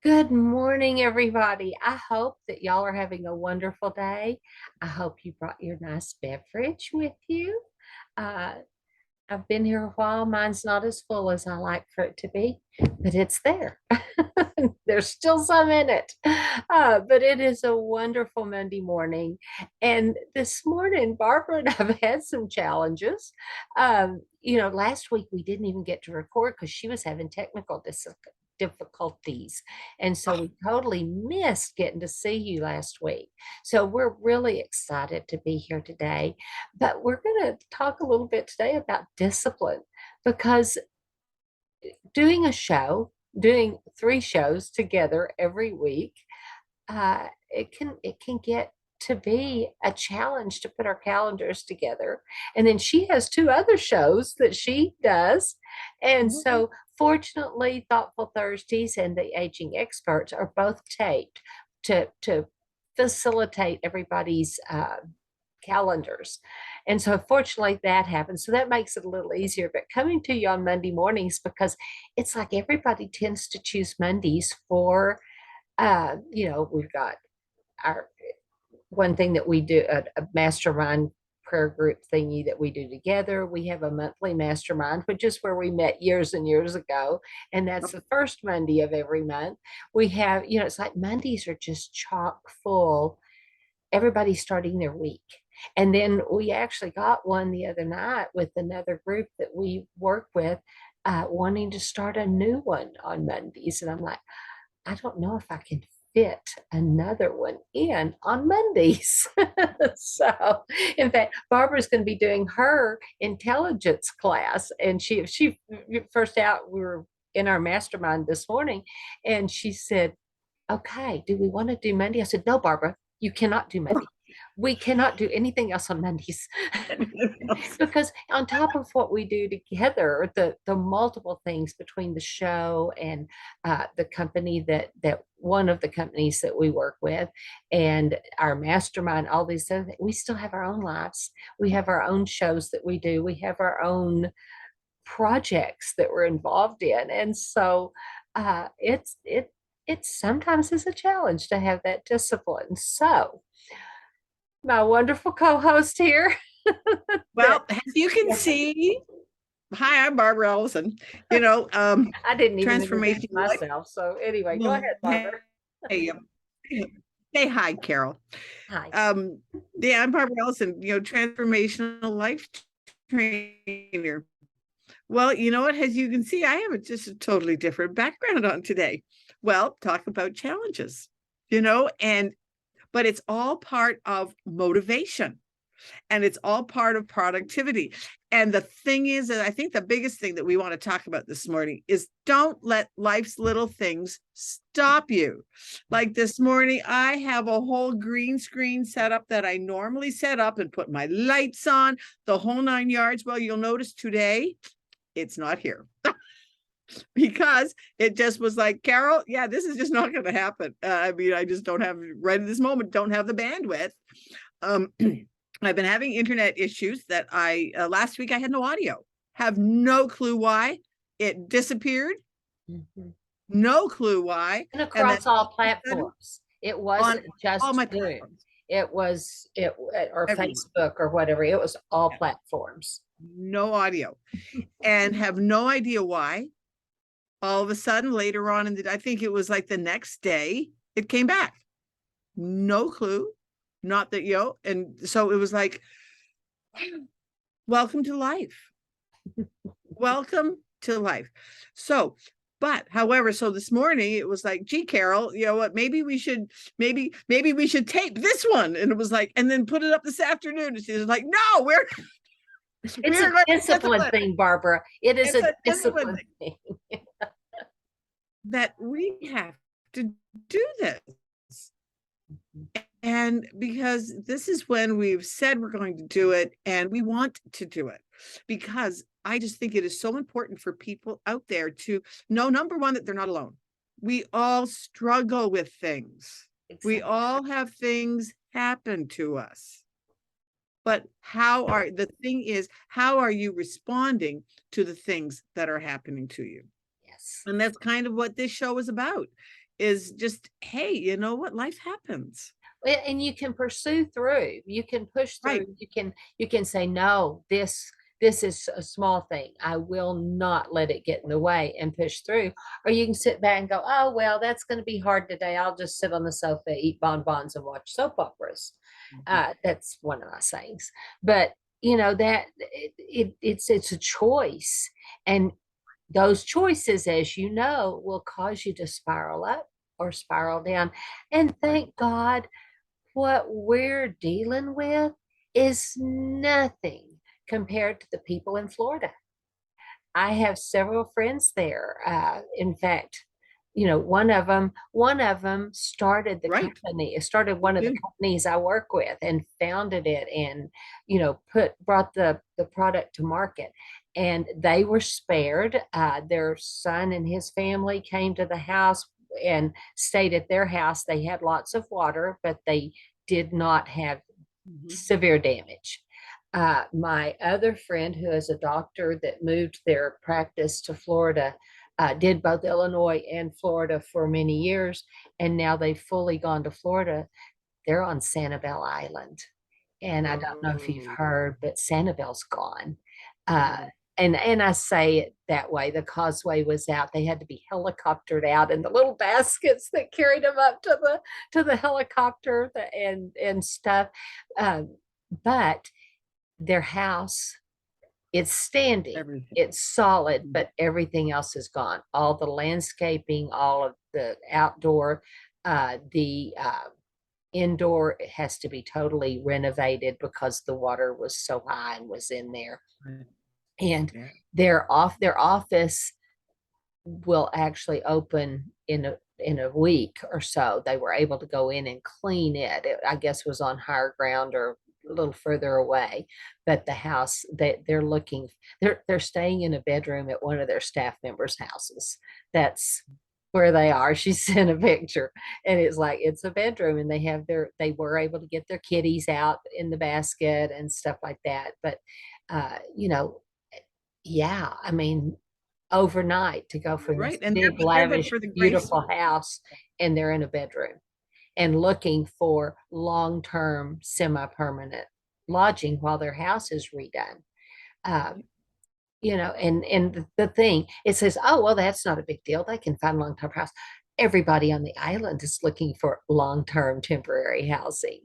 Good morning, everybody. I hope that y'all are having a wonderful day. I hope you brought your nice beverage with you. Uh, I've been here a while. Mine's not as full as I like for it to be, but it's there. There's still some in it. But it is a wonderful Monday morning. And this morning, Barbara and I've had some challenges. Last week we didn't even get to record because she was having technical difficulties. And so we totally missed getting to see you last week. So we're really excited to be here today. But we're going to talk a little bit today about discipline because doing 3 shows together every week, it can get to be a challenge to put our calendars together. And then she has 2 other shows that she does. And so fortunately, Thoughtful Thursdays and the Aging Experts are both taped to facilitate everybody's calendars. And so fortunately that happens. So that makes it a little easier. But coming to you on Monday mornings, because it's like everybody tends to choose Mondays for we've got our one thing that we do, a mastermind prayer group thingy that we do together. We have a monthly mastermind, which is where we met years and years ago. And that's the first Monday of every month. We have, it's like Mondays are just chock full. Everybody's starting their week. And then we actually got one the other night with another group that we work with, wanting to start a new one on Mondays. And I'm like, I don't know if I can fit another one in on Mondays. So, in fact, Barbara's going to be doing her intelligence class. And she first out, we were in our mastermind this morning, and she said, okay, do we want to do Monday? I said, no, Barbara, you cannot do Monday. We cannot do anything else on Mondays. Because on top of what we do together, the multiple things between the show and the company that one of the companies that we work with and our mastermind, all these other things, we still have our own lives. We have our own shows that we do. We have our own projects that we're involved in. And so it sometimes is a challenge to have that discipline. So my wonderful co-host here. Well, as you can see, hi, I'm Barbara Ellison. I didn't even introduce Transformation myself. So anyway, go ahead, Barbara. Hey, say hi, Carol. Hi. Yeah, I'm Barbara Ellison. Transformational life trainer. Well, you know what? As you can see, I have just a totally different background on today. Well, talk about challenges. But it's all part of motivation. And it's all part of productivity. And the thing is, that I think the biggest thing that we want to talk about this morning is don't let life's little things stop you. Like this morning, I have a whole green screen set up that I normally set up and put my lights on, the whole 9 yards. Well, you'll notice today, it's not here. Because it just was like, Carol, yeah, this is just not going to happen. I just don't have, right at this moment, don't have the bandwidth. I've been having internet issues that last week I had no audio. Have no clue why. It disappeared. No clue why. And across all platforms. It wasn't just all my Zoom. platforms. It was or Everywhere. Facebook or whatever. It was all platforms. No audio. And have no idea why. All of a sudden, later on I think it was like the next day, it came back. No clue. Not that, and so it was like, welcome to life. Welcome to life. So, but however, so this morning it was like, gee, Carol, you know what, maybe we should tape this one. And it was like, and then put it up this afternoon. And she was like, no, it's a discipline thing, Barbara. It is a discipline thing. That we have to do this. And because this is when we've said we're going to do it and we want to do it, because I just think it is so important for people out there to know, number one, that they're not alone. We all struggle with things. Exactly. We all have things happen to us. But the thing is, how are you responding to the things that are happening to you? Yes. And that's kind of what this show is about. is just, hey, you know what? Life happens. And you can pursue through, you can push Right. through, you can say, no, this is a small thing. I will not let it get in the way and push through. Or you can sit back and go, oh, well, that's going to be hard today. I'll just sit on the sofa, eat bonbons, and watch soap operas. Mhm. That's one of my sayings. But that it's a choice. And those choices, as you know, will cause you to spiral up or spiral down. And Right. thank God what we're dealing with is nothing compared to the people in Florida. I have several friends there. In fact, one of them started the Right. company, started Me one of the too. companies I work with and founded it and, brought the product to market. And they were spared. Their son and his family came to the house and stayed at their house. They had lots of water, but they did not have Mhm. severe damage. My other friend, who is a doctor that moved their practice to Florida, did both Illinois and Florida for many years, and now they've fully gone to Florida. They're on Sanibel Island, and I don't know if you've Oh, heard, but Sanibel's gone. Uh, no. and I say it that way. The causeway was out. They had to be helicoptered out in the little baskets that carried them up to the helicopter and stuff. But their house, it's standing, Everything. it's solid, Mhm. but everything else is gone. All the landscaping, all of the outdoor, the indoor has to be totally renovated because the water was so high and was in there. Right. And Yeah. their office will actually open in a week or so. They were able to go in and clean it. I guess was on higher ground or a little further away. But the house, they're staying in a bedroom at one of their staff members' houses. That's where they are. She sent a picture, and it's like it's a bedroom, and they were able to get their kitties out in the basket and stuff like that. But uh, you know, yeah, I mean, overnight to go from Right. this And big, they're but lavish, for the grace. beautiful house, and they're in a bedroom and looking for long-term, semi-permanent lodging while their house is redone. Um, Right. and the thing, it says, oh, well, that's not a big deal. They can find long-term house. Everybody on the island is looking for long-term temporary housing.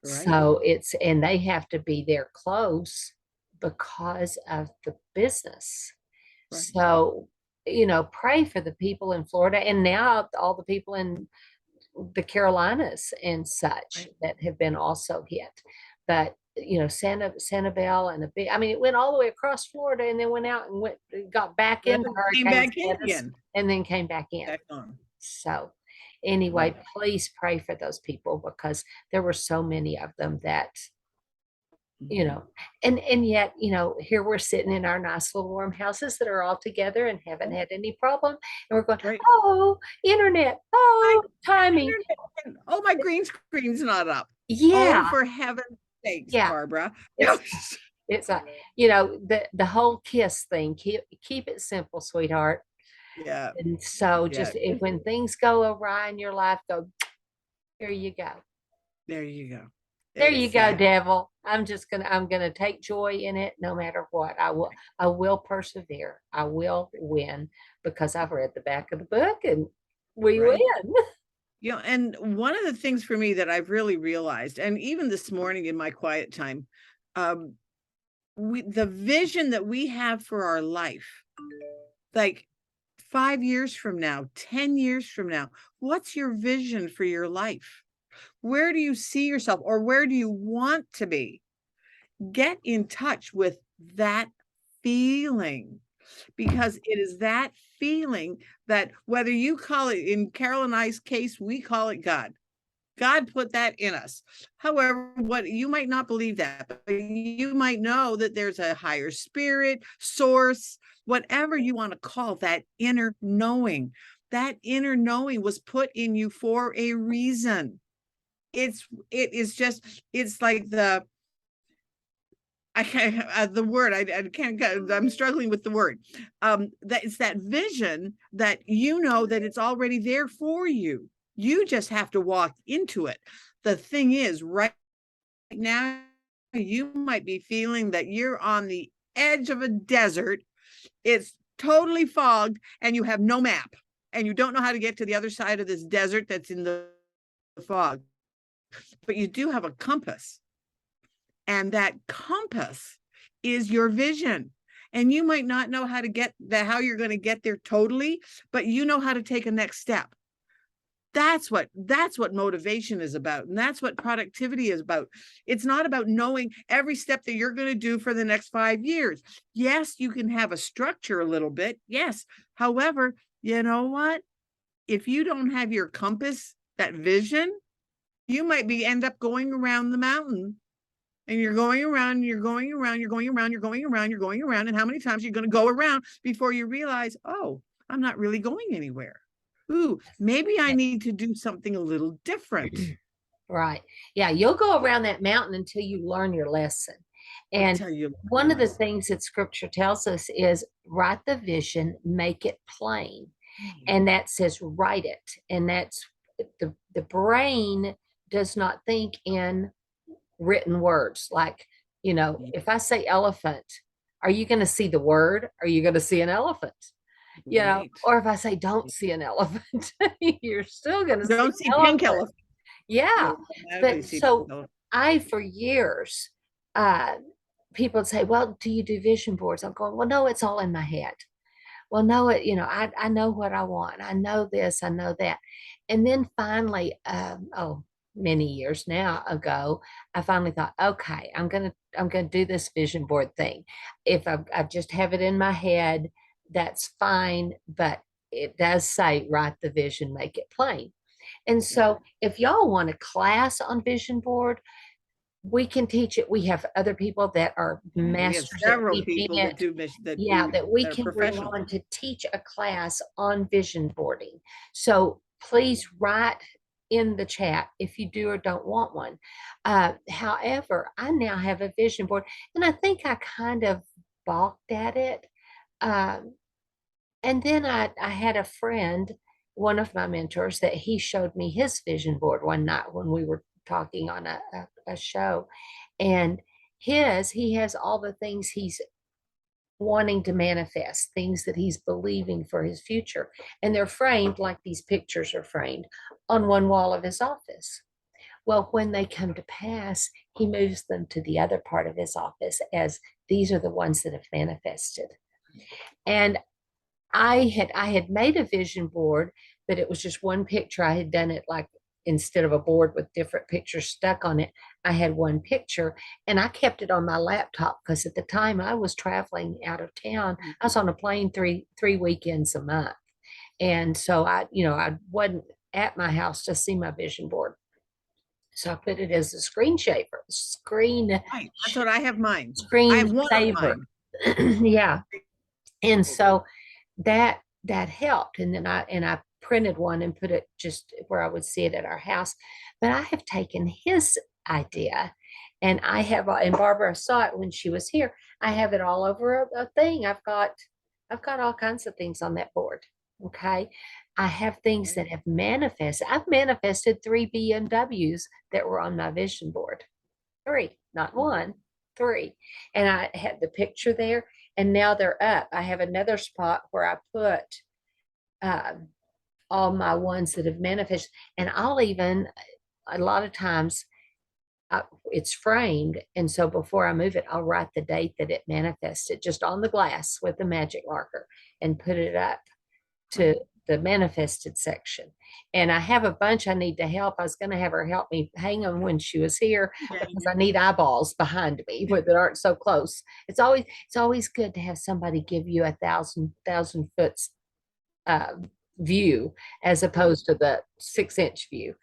Right. So and they have to be there close because of the business. Right. So, pray for the people in Florida and now all the people in the Carolinas and such Right. that have been also hit. But, Sanibel and I mean, it went all the way across Florida and then went out and got back Then into it came hurricane back in status again. and then came back in. Back on. So, Right. anyway, please pray for those people because there were so many of them that you Mhm. know and yet here we're sitting in our nice little warm houses that are all together and haven't Oh, had any problem, and we're going, right. oh, internet, My oh, timing. internet and oh, my green screen's not up. Oh, Yeah, for heaven's sakes, yeah, Barbara. it's it's like the whole kiss thing, keep it simple, sweetheart. Yeah. And so Yeah. just if when things go awry in your life, go, here you go. There you go. There you go, Exactly. devil. I'm gonna take joy in it no matter what. I will persevere. I will win because I've read the back of the book and we win. Right. And one of the things for me that I've really realized, and even this morning in my quiet time, um, the vision that we have for our life, like 5 years from now, 10 years from now, what's your vision for your life? Where do you see yourself or where do you want to be? Get in touch with that feeling because it is that feeling that whether you call it, in Carol and I's case, we call it God. God put that in us. However, what you might not believe that, but you might know that there's a higher spirit, source, whatever you want to call that inner knowing. That inner knowing was put in you for a reason. It is just, it's like I can't, the word, I can't, I'm struggling with the word. That it's that vision that you know that it's already there for you. You just have to walk into it. The thing is, right now, you might be feeling that you're on the edge of a desert. It's totally fogged and you have no map and you don't know how to get to the other side of this desert that's in the fog. But you do have a compass. And that compass is your vision. And you might not know how to get that, how you're going to get there totally, but you know how to take a next step. That's what motivation is about. And that's what productivity is about. It's not about knowing every step that you're going to do for the next 5 years. Yes, you can have a structure a little bit. Yes. However, you know what? If you don't have your compass, that vision, you might end up going around the mountain. And you're going around, you're going around, you're going around, you're going around, you're going around. And how many times are you going to go around before you realize, oh, I'm not really going anywhere. Ooh, maybe I need to do something a little different. Right. Yeah, you'll go around that mountain until you learn your lesson. And Until you one of the realize. things that scripture tells us is write the vision, make it plain. And that says write it. And that's the brain does not think in written words. Like, if I say elephant, are you going to see the word? Are you going to see an elephant? Right. Or if I say don't see an elephant, you're still going to see Don't an see pink elephant. elephant. Yeah. You'll automatically But see so pink elephant. for years, uh, people would say, well, do you do vision boards? I'm going, well, no, it's all in my head. Well, no, I know what I want. I know this, I know that. And then finally, many years now ago, I finally thought, okay, I'm gonna do this vision board thing. If I just have it in my head, that's fine. But it does say write the vision, make it plain. And Yeah. so if y'all want a class on vision board, we can teach it. We have other people that are We have masters at several teaching people that it. do mission Yeah, that we that are can bring professional. on to teach a class on vision boarding. So please write in the chat if you do or don't want one. However, I now have a vision board, and I think I kind of balked at it. Um, and then I had a friend, one of my mentors, that he showed me his vision board one night when we were talking on a show. And he has all the things he's wanting to manifest, things that he's believing for his future. And they're framed like these pictures are framed on one wall of his office. Well, when they come to pass, he moves them to the other part of his office as these are the ones that have manifested. And I had made a vision board, but it was just one picture. I had done it like instead of a board with different pictures stuck on it, I had one picture, and I kept it on my laptop because at the time I was traveling out of town. I was on a plane three weekends a month. And so I wasn't at my house to see my vision board. So I put it as a Right. That's what I have mine. I screen have one of saver. mine. Yeah. And so that helped. And then I printed one and put it just where I would see it at our house. But I have taken his idea, and and Barbara saw it when she was here. I have it all over a thing. I've got all kinds of things on that board. Okay. I have things that have manifested. I've manifested 3 BMWs that were on my vision board. 3, not 1, 3. And I had the picture there, and now they're up. I have another spot where I put um, all my ones that have manifested. And I'll even, a lot of times, it's framed. And so before I move it, I'll write the date that it manifested just on the glass with the magic marker and put it up to the manifested section. And I have a bunch I need to help. I was going to have her help me hang them when she was here because I need eyeballs behind me that aren't so close. It's always good to have somebody give you a thousand foot uh, view as opposed to the 6-inch view.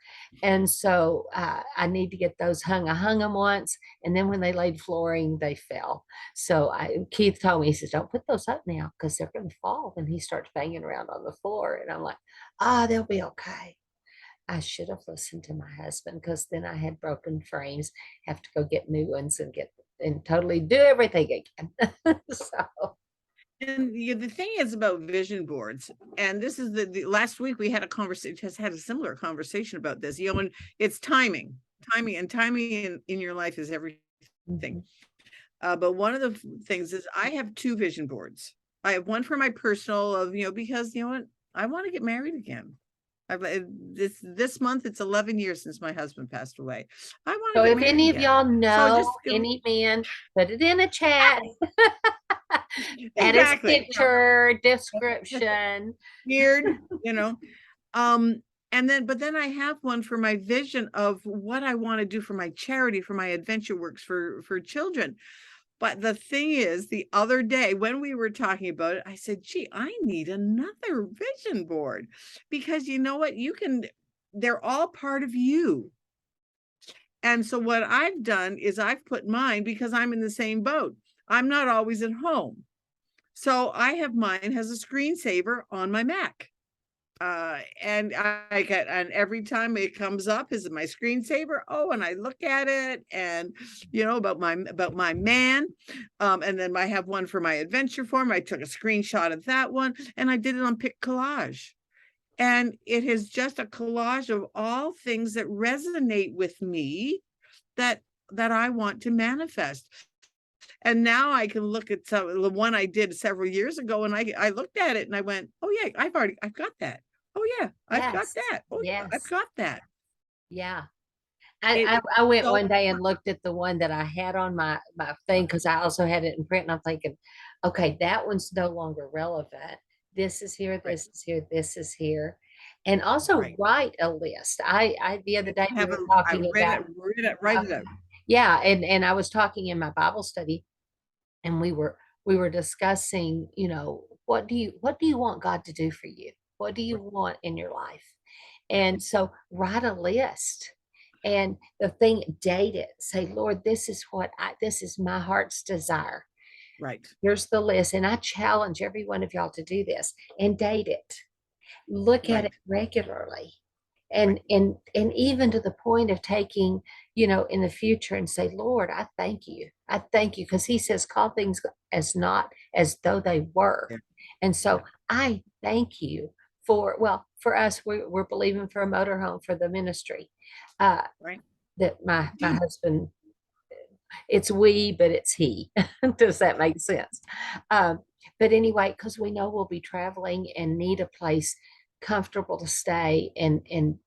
And so I need to get those hung. I hung them once, and then when they laid flooring, they fell. So Keith told me, he says, don't put those up now because they're going to fall when he starts banging around on the floor. And I'm like, they'll be okay. I should have listened to my husband because then I had broken frames, have to go get new ones and get and totally do everything again. So And the thing is about vision boards, and this is the last week we had a conversation, has had a similar conversation about this, and it's timing, timing in your life is everything. mhm. But one of the things is I have two vision boards. I have one for my personal of, because what, I want to get married again. This month, it's 11 years since my husband passed away. I want So to get if married any of again. y'all So know just any men, put it in a chat. Add his exactly, picture, description. weird, Um, but then I have one for my vision of what I want to do for my charity, for my adventure works for children. But the thing is, the other day when we were talking about it, I said, gee, I need another vision board, because you know what? They're all part of you. And so what I've done is I've put mine, because I'm in the same boat. I'm not always at home. So I have mine has a screensaver on my Mac. And and every time it comes up, is it my screensaver? Oh, and I look at it, and about my man. And then I have one for my adventure form. I took a screenshot of that one, and I did it on Pic Collage. And it is just a collage of all things that resonate with me, that I want to manifest. And now I can look at the one I did several years ago, and I looked at it and I went, oh yeah, I've got that. Oh yeah, I've got Yes. that. Oh yeah, I've Yes. got that. Yeah. It I is went so one day and looked at the one that I had on my thing, because I also had it in print, and I'm thinking, okay, that one's no longer relevant. This is here, right, this is here, this is here. And also right. write a list. I the other day we Have were a I talking read about it, write uh, it out. yeah, and I was talking in my Bible study, and we were discussing, what do you want God to do for you? What do you want in your life? And so write a list. And the thing, date it. Say, Lord, this is my heart's desire. Right, Here's the list. And I challenge every one of y'all to do this and date it. Look at it right, regularly. right. And even to the point of taking, in the future, and say, Lord, I thank you. I thank you. Because he says, call things as not as though they were. Yeah, And yeah, so I thank you for us, we're believing for a motorhome for the ministry. Uh, right. that my Do husband, it's we, but it's he. Does that make sense? Um, but anyway, because we know we'll be traveling and need a place comfortable to stay, and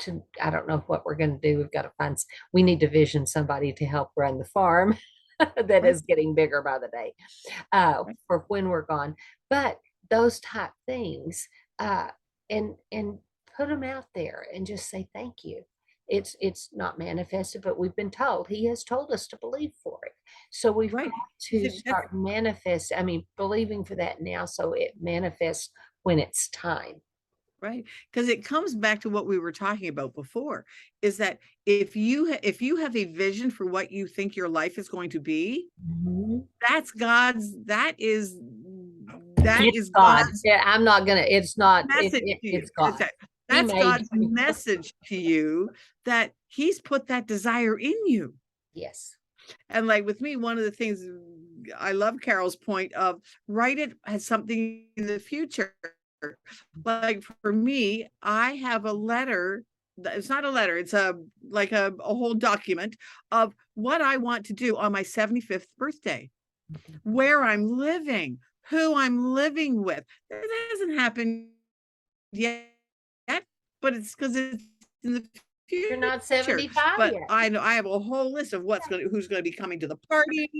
to, I don't know what we're going to do. We've got to we need to vision somebody to help run the farm that right, is getting bigger by the day, right, for when we're gone. But those type things, uh, and put them out there and just say thank you. It's not manifested, but we've been told, he has told us to believe for it. So we've got right. to That's start believing for that now, so it manifests when it's time. right, because it comes back to what we were talking about before, is that if you have a vision for what you think your life is going to be, Mhm. that's God's that It's is God. God's Yeah, I'm not gonna, it's not, message to you. it's God. He That's made God's you. message to you, that he's put that desire in you. Yes. And like with me, one of the things, I love Carol's point of write it as something in the future. Like for me, I have a letter. It's not a letter. It's a whole document of what I want to do on my 75th birthday, where I'm living, who I'm living with. It hasn't happened yet, but it's because it's in the You're not future. 75 But yet. I know I have a whole list of who's going to be coming to the party,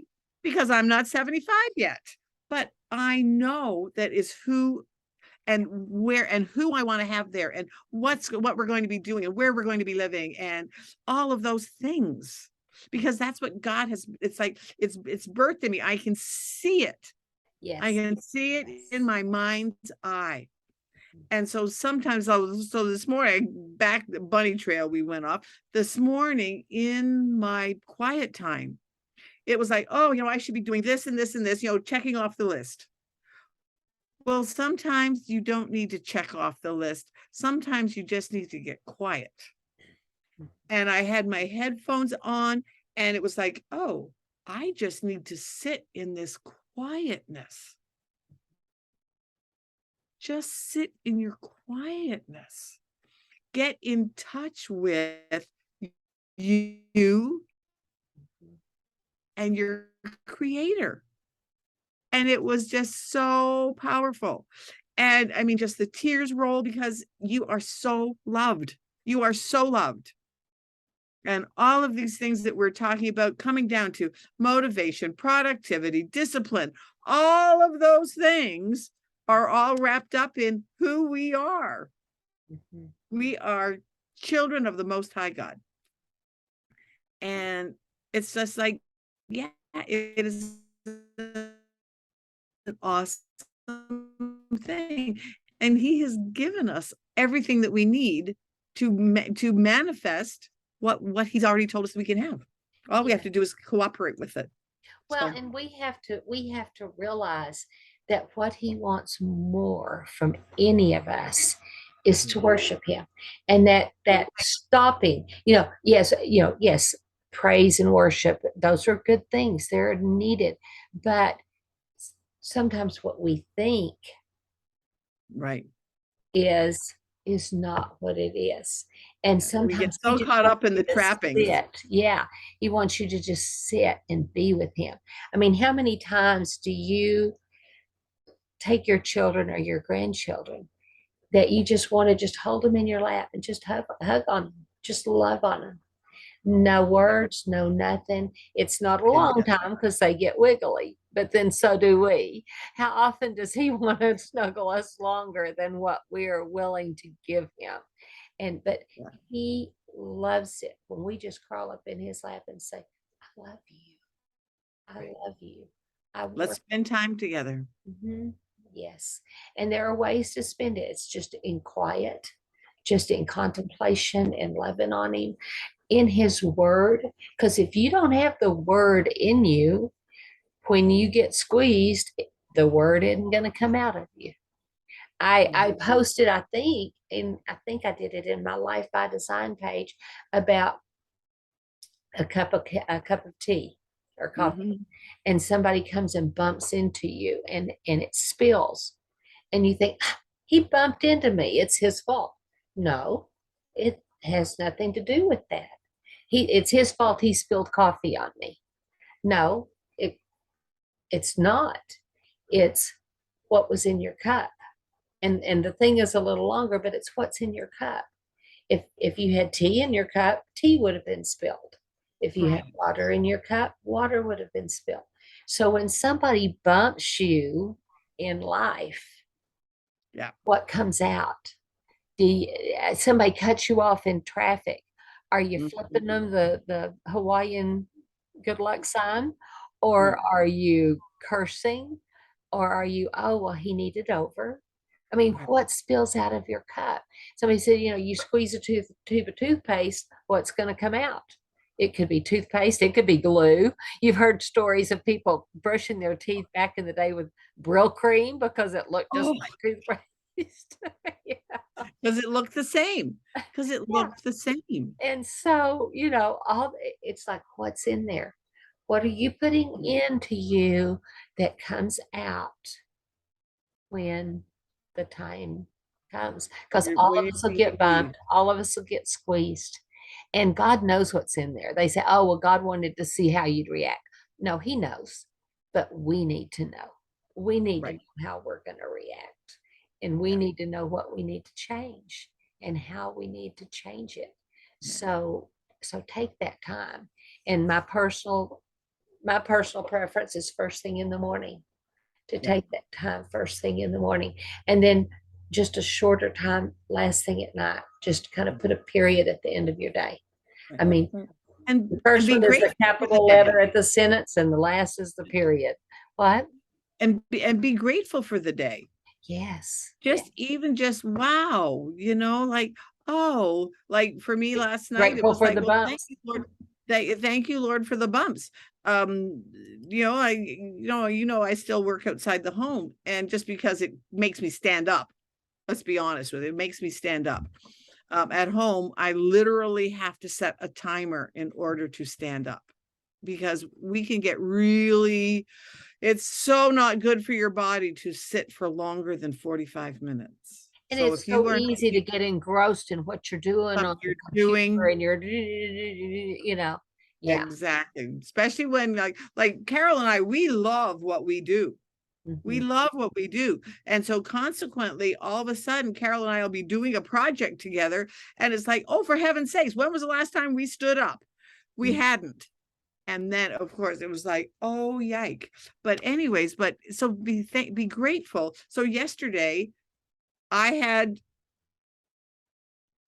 because I'm not 75 yet. But I know that is who and where and who I want to have there, and what we're going to be doing, and where we're going to be living, and all of those things. Because that's what God has. It's like it's birthed in me. I can see it. I Yes. can see it in Yes. my mind's eye. And so sometimes so this morning, back the bunny trail we went off this morning in my quiet time, it was like, oh, I should be doing this and this and this, checking off the list. Well, sometimes you don't need to check off the list. Sometimes you just need to get quiet. And I had my headphones on, and it was like, oh, I just need to sit in this quietness. Just sit in your quietness. Get in touch with you and your creator. And it was just so powerful. And I mean, just the tears roll because you are so loved. You are so loved. And all of these things that we're talking about coming down to motivation, productivity, discipline, all of those things are all wrapped up in who we are. We are children of the Most High God. And it's just like, yeah, it is an awesome thing. And he has given us everything that we need to manifest what he's already told us we can have. All we have to do is cooperate with it. Well, So, and we have to realize that what he wants more from any of us is to worship him. And that stopping, yes, praise and worship, those are good things. They're needed. But sometimes what we think right. is not what it is. And We get sometimes he so just caught wants up in you the to trappings. sit. Yeah. He wants you to just sit and be with him. I mean, how many times do you take your children or your grandchildren that you just want to just hold them in your lap and just hug on them, just love on them? No words, no nothing. It's not a long time because they get wiggly, but then so do we. How often does he want to snuggle us longer than what we are willing to give him? But Yeah. he loves it when we just crawl up in his lap and say, I love you. I Right. love you. I Let's work. spend time together. Yes. And there are ways to spend it. It's just in quiet, just in contemplation and loving on him in his word. Because if you don't have the word in you, when you get squeezed, the word isn't going to come out of you. I posted, I think I did it in my Life by Design page about a cup of tea or coffee, Mhm. and somebody comes and bumps into you and it spills, and you think, he bumped into me, it's his fault. No, it has nothing to do with that. It's his fault he spilled coffee on me. No, it's not. It's what was in your cup. And the thing is a little longer, but it's what's in your cup. If you had tea in your cup, tea would have been spilled. If you had water in your cup, water would have been spilled. So when somebody bumps you in life, Yeah. what comes out? Somebody cuts you off in traffic? Are you flipping Mhm. them the Hawaiian good luck sign? Yeah. Or are you cursing? Or are you, oh, well, he needed over? I mean, Right. what spills out of your cup? Somebody said, you squeeze a tube of toothpaste, what's going to come out? It could be toothpaste, it could be glue. You've heard stories of people brushing their teeth back in the day with Brill cream because it looked just Oh, like toothpaste. Yeah. does it look the same? Because it Yeah. looked the same. And so, it's like, what's in there? What are you putting into you that comes out when the time comes? Because all When of us will you get need. bumped, all of us will get squeezed. And God knows what's in there. They say, oh, well, God wanted to see how you'd react. No, He knows, but we need to know. We need to Right. know how we're going to react. And we Yeah. need to know what we need to change and how we need to change it. Yeah. So take that time. And my personal preference is first thing in the morning, to Yeah. take that time first thing in the morning, and then just a shorter time last thing at night, just kind of put a period at the end of your day. Right. I mean, the And first be one is the grateful for the capital day. letter at the sentence and the last is the period. What? And be grateful for the day. Yes. Yeah. Just wow, like, oh, like for me last night, it Grateful was for like, the well, thank bumps. you, Lord. Thank you, Lord, for the bumps. I still work outside the home, and just because it makes me stand up, let's be honest with it makes me stand up. At home, I literally have to set a timer in order to stand up. because we can get really, it's so not good for your body to sit for longer than 45 minutes. And So it's if you so are easy to get engrossed in what you're doing on something the you're computer doing, and you're, yeah. exactly, especially when like Carol and I, we love what we do. We Mhm. love what we do. And so consequently, all of a sudden, Carol and I will be doing a project together. And it's like, oh, for heaven's sakes, when was the last time we stood up? We Mm. hadn't. And then, of course, it was like, oh, yike. But anyways, but so be grateful. So yesterday, I had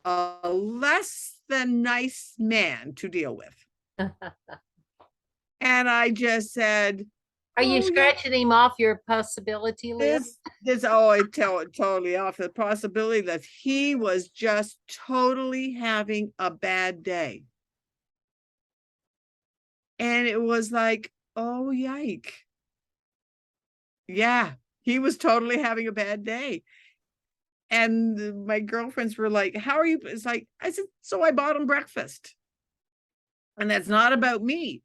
a less than nice man to deal with. And I just said, Are you oh, yeah, scratching him off your possibility list? I tell it totally off the possibility that he was just totally having a bad day. And it was like, oh, yike. Yeah, he was totally having a bad day. And my girlfriends were like, how are you? It's like, I said, so I bought him breakfast. And that's not about me.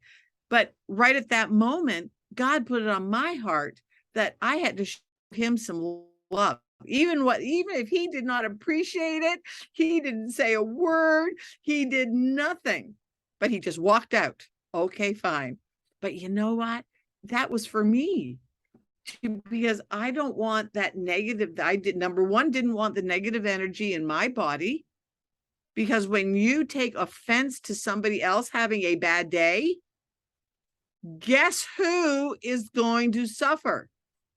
But right at that moment, God put it on my heart that I had to show him some love. Even if he did not appreciate it, he didn't say a word, he did nothing, but he just walked out. Okay, fine. But you know what? That was for me, because I don't want that negative. I did, number one, didn't want the negative energy in my body, because when you take offense to somebody else having a bad day, guess who is going to suffer?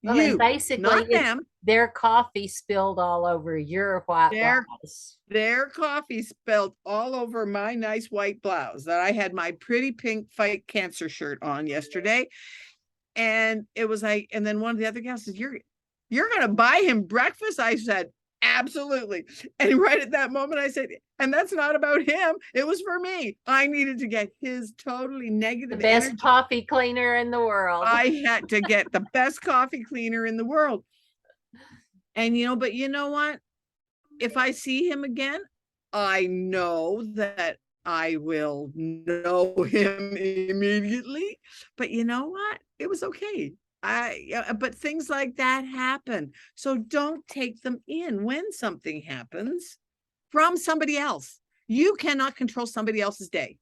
Well, and You, basically, not it's them. their coffee spilled all over your white Their blouse. their coffee spilled all over my nice white blouse that I had my pretty pink Fight Cancer shirt on yesterday. And it was like, and then one of the other guys said, you're gonna buy him breakfast? I said, absolutely. And right at that moment, I said, and that's not about him. It was for me. I needed to get his totally The negative best energy. coffee cleaner in the world. I had to get the best coffee cleaner in the world. And but you know what? If I see him again, I know that I will know him immediately. But you know what? It was okay. But things like that happen. So don't take them in when something happens from somebody else. You cannot control somebody else's day.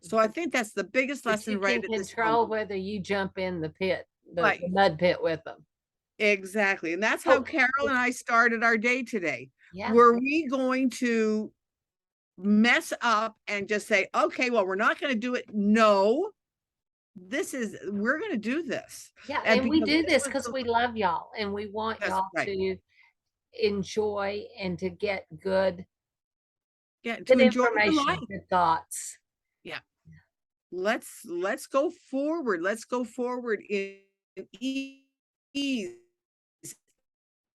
So I think that's the biggest But you lesson right can at this control moment. whether you jump in the pit, the Right. mud pit with them. Exactly. And that's how Oh, Carol and I started our day today. yeah. Were we going to mess up and just say, okay, well, we're not going to do it? No, we're going to do this. Yeah. And And we because do this this was because we love y'all and we want that's y'all right. to enjoy and to get good, Yeah, to good enjoy your information, life. good thoughts. Yeah. Let's go forward. Let's go forward in ease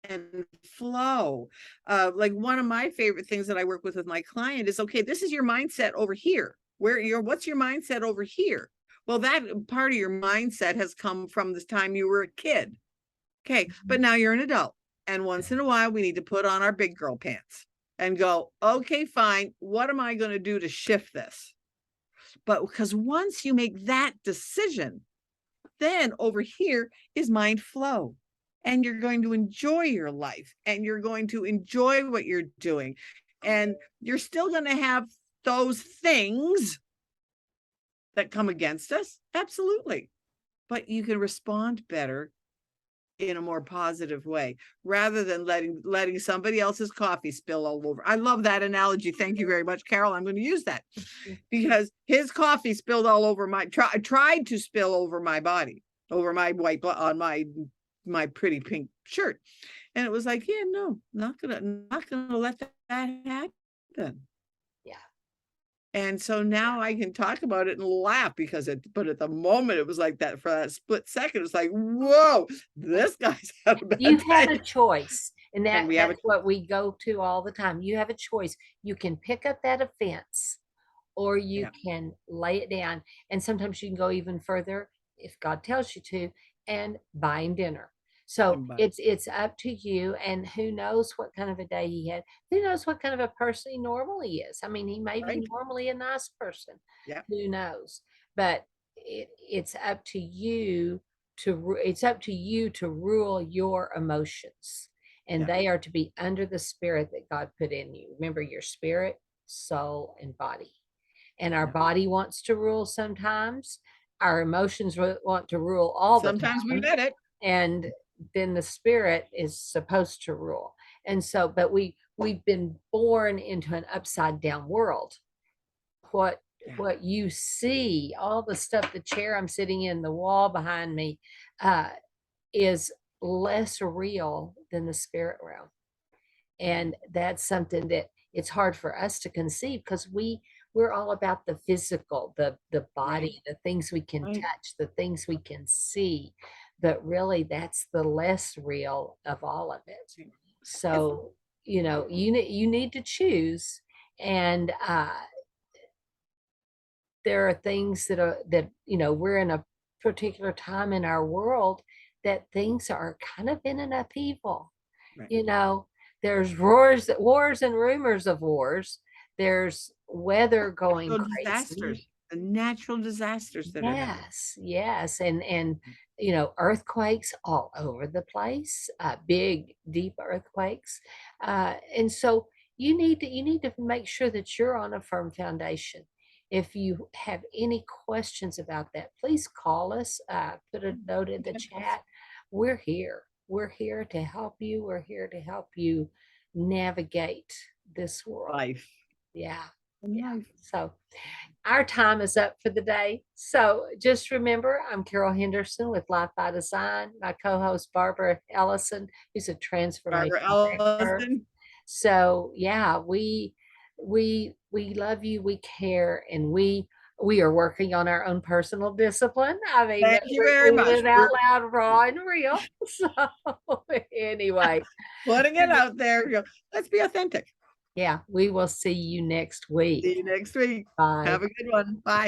and flow. Like one of my favorite things that I work with my client is, okay, this is your mindset over here. What's your mindset over here? Well, that part of your mindset has come from this time you were a kid. Okay, but now you're an adult. And once in a while, we need to put on our big girl pants and go, okay, fine. What am I going to do to shift this? But because once you make that decision, then over here is mind flow. And you're going to enjoy your life and you're going to enjoy what you're doing. And you're still going to have those things that come against us. Absolutely. But you can respond better in a more positive way rather than letting somebody else's coffee spill all over. I love that analogy. Thank you very much, Carol. I'm going to use that because his coffee spilled all over tried to spill over my body, over my on my pretty pink shirt. And it was like, yeah, no, not gonna let that happen. Yeah. And so now I can talk about it and laugh but at the moment it was like that for that split second. It's like, whoa, this guy's had a You bad have a day. choice. And And we have that's what we go to all the time. You have a choice. You can pick up that offense or you yeah, can lay it down. And sometimes you can go even further if God tells you to and buy him dinner. So and it's up to you. And who knows what kind of a day he had? Who knows what kind of a person he normally is? I mean, he may be right. normally a nice person. Yeah. Who knows? but it's up to you it's up to you to rule your emotions, and Yeah. they are to be under the spirit that God put in you. Remember, your spirit, soul, and body. And our Yeah. body wants to rule sometimes. Our emotions want to rule all the Sometimes we time. let it. And then the spirit is supposed to rule. And so, but we've been born into an upside down world. What Yeah. what you see, all the stuff, the chair I'm sitting in, the wall behind me, is less real than the spirit realm. And that's something that it's hard for us to conceive, because we're all about the physical, the Right. body, the things we can Right. touch, the things we can see, but really that's the less real of all of it. Right. It's So you need to choose. And there are things that we're in a particular time in our world that things are kind of in an upheaval. right. you know, there's wars and rumors of wars. There's weather going Natural crazy. disasters, the natural disasters that are happening. Yes, yes. And earthquakes all over the place, big, deep earthquakes. And so you need to make sure that you're on a firm foundation. If you have any questions about that, please call us, put a note in the Contact us. chat. We're here. We're here to help you. We're here to help you navigate this world. Life. Yeah. And Yeah. life. So our time is up for the day. So just remember, I'm Carol Henderson with Life by Design. My co-host Barbara Ellison, who's a Barbara transformational expert. Ellison. So yeah, we love you, we care, and we are working on our own personal discipline. I mean, Thank you we're very leaving much. it out We're loud, raw and real. So anyway, putting it out there. Let's be authentic. yeah, we will see you next week. See you next week. Bye. Have a good one. Bye.